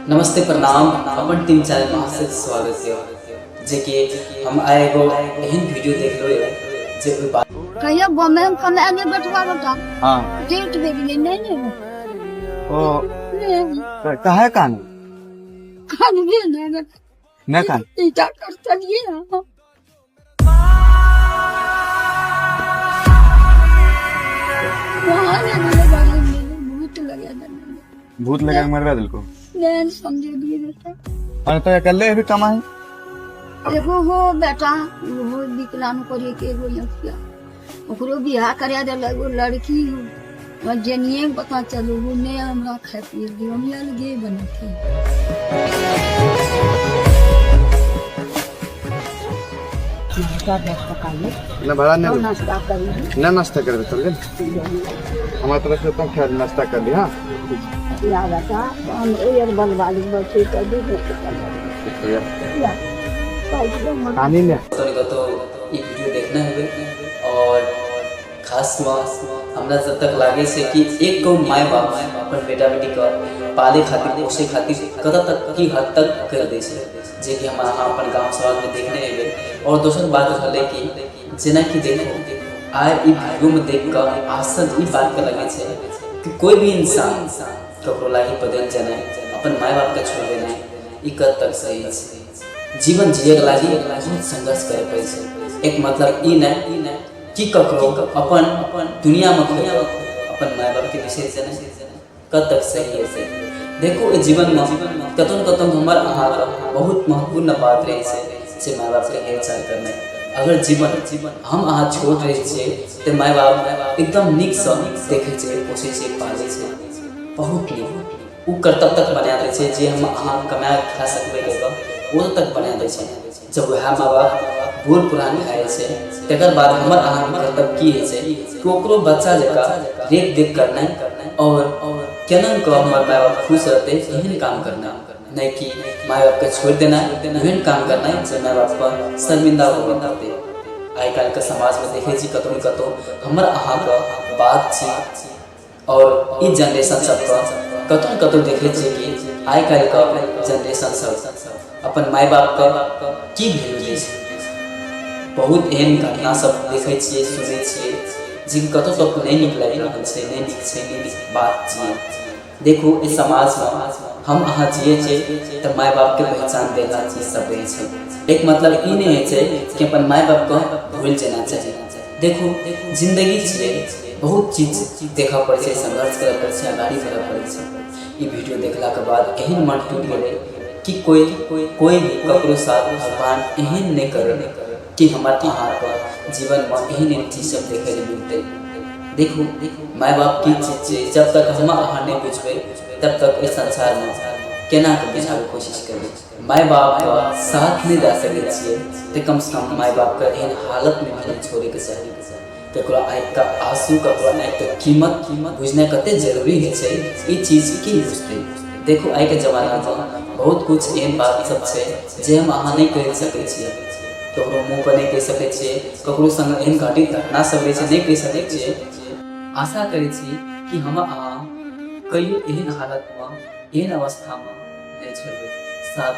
नमस्ते प्रणाम अपन team channel में से स्वागत है जे कि हम आए गो एहन वीडियो देख लो जे कोई बात कहिया बमे हम खाने आने बैठवा रहा हाँ डेट दे भी नहीं ओ कहे कान खाने भी नहीं मैं कान इटा करता नहीं है वहाँ ने मेरे बारे में भूत लगा देने भूत लगा के मरवा दिल को मैं समझे भी बेटा अरे तो अकेले भी कमा है एगो हो बेटा वो विकलांग करे के एगो लड़किया ओकरो बियाह करा दे एगो लड़की हो और जनिए पता चलो वो ने हमरा खाए पिए दियो हम अलगे बने थे ना बड़ा ने नाश्ता करी ना नाश्ता करबे चल गए हमारे तरफ से तो खैर नाश्ता कर ली हां या बेटा हम एक बलवाली बच्चे कर दे या पानी ले तो ये वीडियो देखना है और खास हमरा जब तक लागे से कि एक को माय बाप अपन बेटा बेटी का पाले खातिर पोसे खातिर कदा तक की हद तक कर दे से जे कि हम अपन गांव समाज में देखने एबे और दूसरी बात हले कि जेना कि देखो आए ई वीडियो में देखकर आसन ई बात का लगे छे कि कोई भी इंसान ककरो लागी बदल जाना अपन माय बाप के छोड़ देना ई कद तक सही छे जीवन जिए के लागी बहुत संघर्ष करे पड़े छे एक मतलब ई न कि ककरो अपन दुनिया में अपन माय बाप के विषय जाना कद तक सही है से देखो ए जीवन में कतन हमर अहाँ बहुत महत्वपूर्ण बात रहे छे से माय बाप के हेरचाह करना अगर जीवन हम अहाँ छोड़ रहे छे तो माय बाप एकदम निक से देखे छे पोसे छे पाले छे बहुत निक उ कर्तव्य तक बना दे छे जे हम अहाँ कमा खा सकबे के वो तक बना दे छे जब वह माँ बाप बूढ़ पुरान खाए छे तकर बाद हमर अहाँ कर्तव्य की है छे कि ओकरो बच्चा जका देख देख करना और केना को हमर माय बाप खुश रहते एहन काम करना नहीं कि माय बाप के छोड़ देना एहन काम करना जे माय बाप पर शर्मिंदा हो करते आइ काल के समाज में देखे छी कतो हमर अहाँ का बातचीत और ई जनरेशन सब का कतो देखे छी कि आइ काल का जनरेशन सब अपन माय बाप का की वैल्यू दै छै बहुत एहन घटना सब देखे छिए सुनै छिए जिन कतो तक नहीं निक लागि रहल छै नहीं निक बात छिए देखो इस समाज में हम अहाँ जिए छे तो माय बाप के पहचान देना चीज सब रहे छे एक मतलब ई नहीं है कि अपन माय बाप को भूल जाना चाहिए देखो जिंदगी छे बहुत चीज देखा पड़े छे संघर्ष करे पड़े छे आगाड़ी करे पड़े छे ई वीडियो देखला के बाद एहन मन टूट गेले कि कोई भी ककरो साथ भगवान एहन नहीं करे कि हमार अहाँ पर जीवन में एहन चीज सब देखे मिलते देखो माय बाप की चीज छे जब तक हम अहाँ नहीं बुझबे तब तक इस संसार में केना के बुझावे कोशिश करबे माय बाप का साथ नहीं दे सके छिए तो कम से कम माय बाप का एहन हालत में भी छोड़े के चाहिए ककरो आँख का आंसू ककरो आँख के कीमत बुझना कते जरूरी है छे ई चीज की बुझते देखो आइ के जमाना में बहुत कुछ एहन बात सब छे जे हम अहाँ नहीं कह सके छिए ककरो मुंह पर नहीं कह सके छिए ककरो संग एहन घटित घटना सब रहे छे नहीं कह सके छिए आशा करे छी कि हम अहाँ कहियो एहन हालत में एहन अवस्था में नहीं छोड़बे साथ